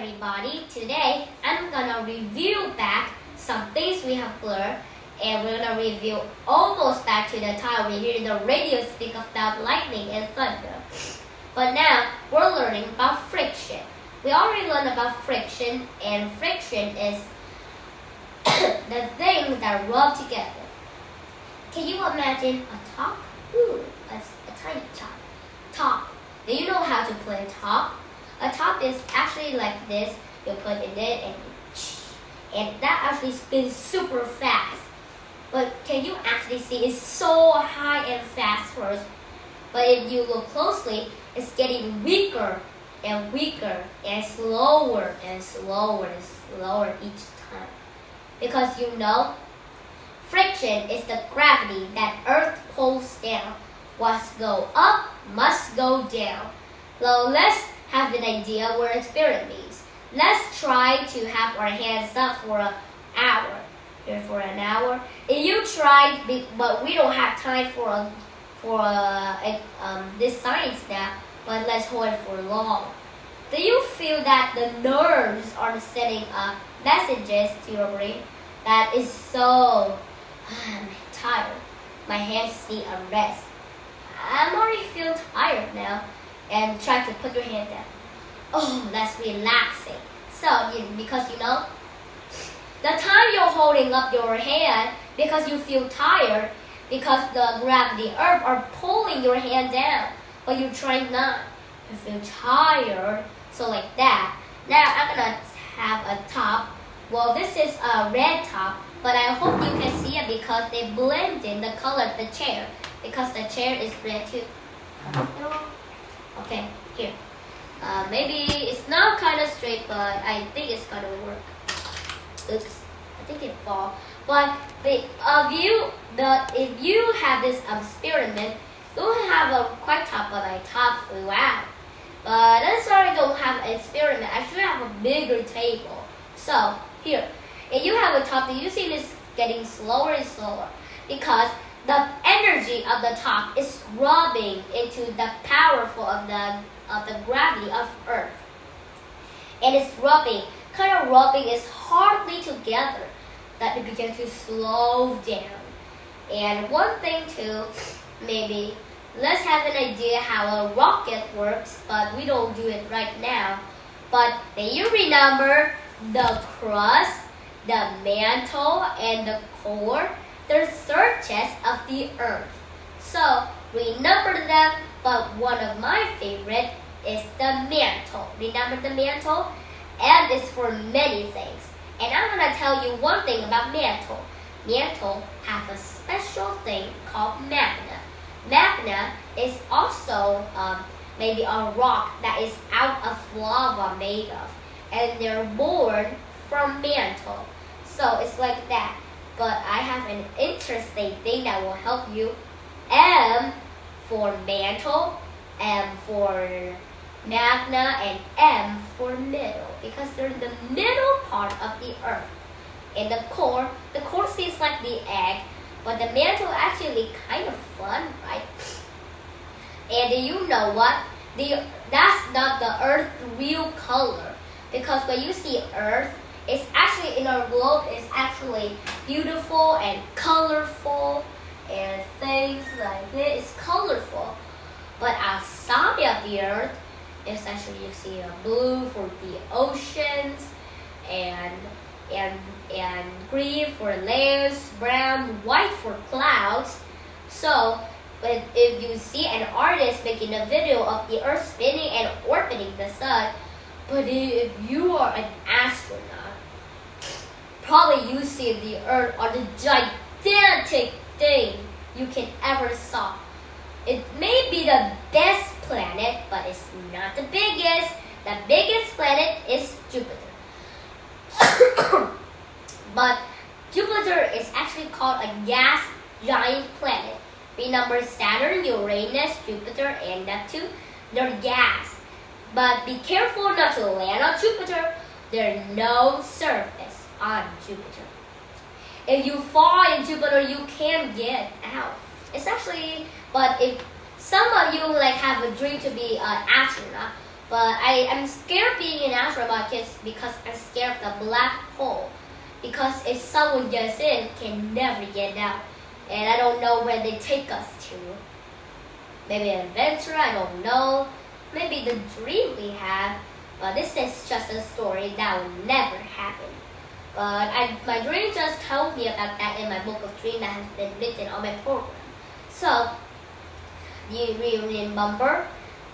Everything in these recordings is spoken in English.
everybody. Today I'm gonna review back some things we have learned, and we're gonna review almost back to the time we hear the radio speak about lightning and thunder. But now we're learning about friction. We already learned about friction, and friction is the things that rub together. Can you imagine a top? Ooh, a tiny top. Top. Do you know how to play top? A top is actually like this. You put it in and that actually spins super fast. But can you actually see it's so high and fast first? But if you look closely, it's getting weaker and weaker and slower and slower and slower each time. Because you know, friction is the gravity that Earth pulls down. What goes up must go down. So let's have an idea what experiments. Let's try to have our hands up for an hour. Here for an hour. If you try, but we don't have time for this science now. But let's hold it for long. Do you feel that the nerves are sending messages to your brain that is so I'm tired. My hands need a rest. I'm already feeling tired now. And try to put your hand down. Oh, that's relaxing. So, because you know, the time you're holding up your hand because you feel tired, because the gravity Earth are pulling your hand down, but you're trying not. You feel tired, so like that. Now I'm gonna have a top. Well, this is a red top, but I hope you can see it because they blend in the color of the chair, because the chair is red too. Okay, here. Maybe it's not kind of straight, but I think it's gonna work. Oops, I think it fall. But if you have this experiment, don't have a quite top, but a top flew out. But I'm sorry, I don't have an experiment. I should have a bigger table. So here, if you have a top, you see this getting slower and slower because the energy of the top is rubbing into the powerful of the gravity of Earth. And it's rubbing is hardly together that it begins to slow down. And one thing too, maybe, let's have an idea how a rocket works, but we don't do it right now. But do you remember the crust, the mantle, and the core? They're surfaces of the Earth. So remember them, but one of my favorite is the mantle. Remember the mantle? And it's for many things. And I'm gonna tell you one thing about mantle. Mantle have a special thing called magma. Magma is also maybe a rock that is out of lava made of, and they're born from mantle. So it's like that. But I have an interesting thing that will help you. M for mantle, M for magna, and M for middle, because they're in the middle part of the Earth. And the core seems like the egg, but the mantle actually kind of fun, right? And you know what? That's not the Earth's real color, because when you see Earth, it's actually in our globe is actually beautiful and colorful and things like this. It's colorful. But outside of the Earth, it's actually you see a blue for the oceans and green for layers, brown, white for clouds. So if you see an artist making a video of the Earth spinning and orbiting the sun, but if you are an astronaut, probably you see the Earth are the gigantic thing you can ever saw. It may be the best planet, but it's not the biggest. The biggest planet is Jupiter. But Jupiter is actually called a gas giant planet. Remember Saturn, Uranus, Jupiter, and Neptune? They're gas. But be careful not to land on Jupiter. There's no surface on Jupiter. If you fall in Jupiter, you can't get out. It's actually, but if some of you like have a dream to be an astronaut, But I am scared being an astronaut because I'm scared of the black hole. Because if someone gets in, can never get out. And I don't know where they take us to. Maybe an adventure, I don't know. Maybe the dream we have. But this is just a story that will never happen. But my dream just told me about that in my book of dreams that has been written on my program. So, you remember?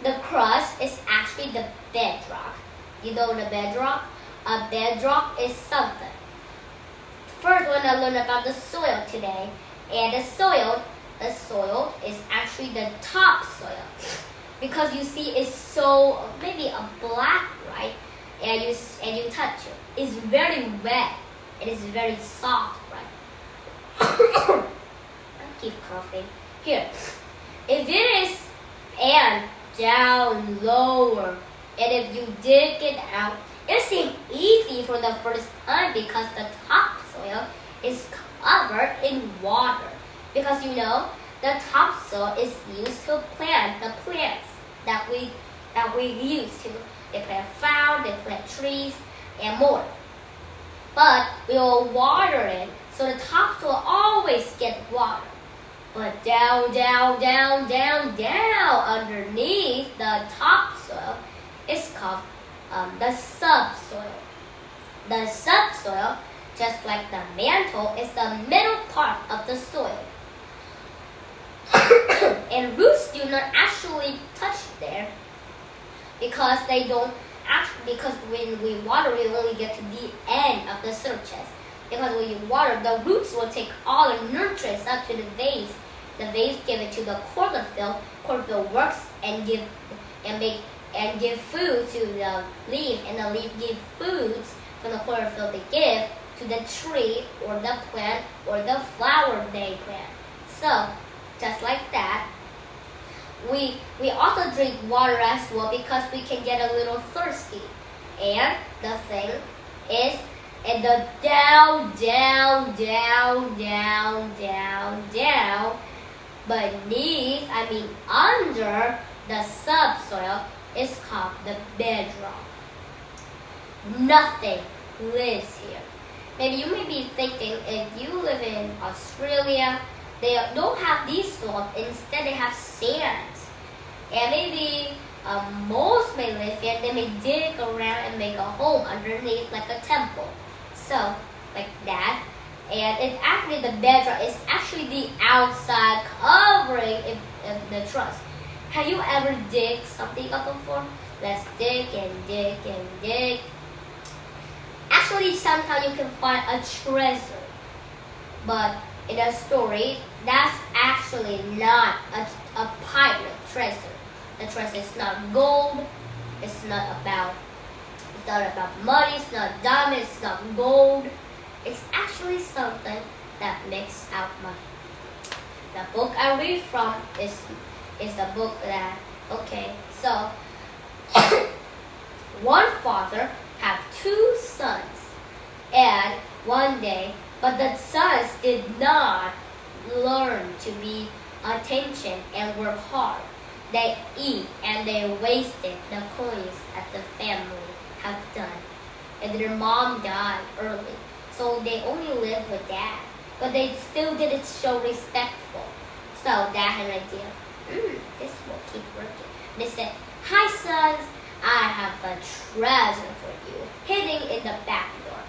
The crust is actually the bedrock. You know the bedrock? A bedrock is something. First, we're going to learn about the soil today. And the soil is actually the topsoil. Because you see it's so, maybe a black, right? And you touch it. It's very wet. It is very soft, right? I keep coughing. Here. If it is and down lower, and if you dig it out, it seems easy for the first time because the topsoil is covered in water. Because you know, the topsoil is used to plant the plants that we use to. They plant flowers, they plant trees, and more. But we will water it, so the topsoil always gets water. But down, down, down, down, down underneath the topsoil is called the subsoil. The subsoil, just like the mantle, is the middle part of the soil. And roots do not actually touch there because they don't actually, because when we water, we only get to the end of the surface. Because when you water, the roots will take all the nutrients up to the vase. The vase give it to the chlorophyll. Chlorophyll works and give food to the leaf, and the leaf give foods from the chlorophyll they give to the tree or the plant or the flower they plant. So, just like that, we also drink water as well because we can get a little thirsty. And the thing is, and the down, down, down, down, down, down, beneath, under the subsoil is called the bedrock. Nothing lives here. Maybe you may be thinking, if you live in Australia, they don't have these soil. Instead, they have sands. And maybe most may live here. They may dig around and make a home underneath like a temple. So, like that. And it's actually the bedrock is actually the outside covering of the truss. Have you ever dig something up before? Let's dig and dig and dig. Actually, sometimes you can find a treasure. But in a story, that's actually not a pirate treasure. The treasure is not gold. It's not about money. It's not diamond. It's not gold. It's actually something that makes out money. The book I read from is the book that, okay, so one father had two sons, and one day, but the sons did not learn to be attention and work hard. They eat and they wasted the coins that the family have done. And their mom died early, so they only lived with dad. But they still didn't show respectful. So dad had an idea, this will keep working. They said, "Hi sons, I have a treasure for you, hidden in the backyard."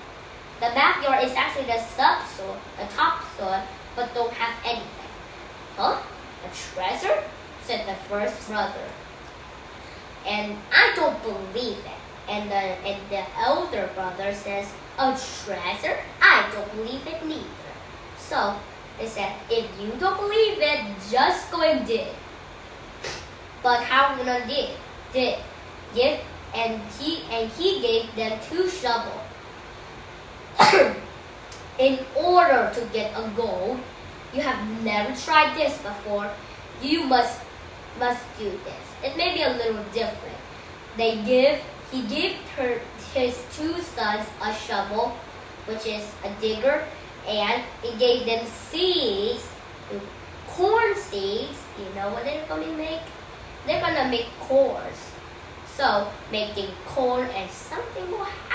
The backyard is actually the subsoil, the topsoil, but don't have anything. "Huh? A treasure?" said the first brother. "And I don't believe it." And the elder brother says, "A treasure? I don't believe it neither." So they said, "If you don't believe it, just go and dig." But how are we gonna dig? And he gave them 2 shovels. In order to get a gold, you have never tried this before, you must do this. It may be a little different. He gave his 2 sons a shovel, which is a digger, and he gave them seeds, corn seeds. You know what they're going to make? They're going to make cores. So making corn and something will happen.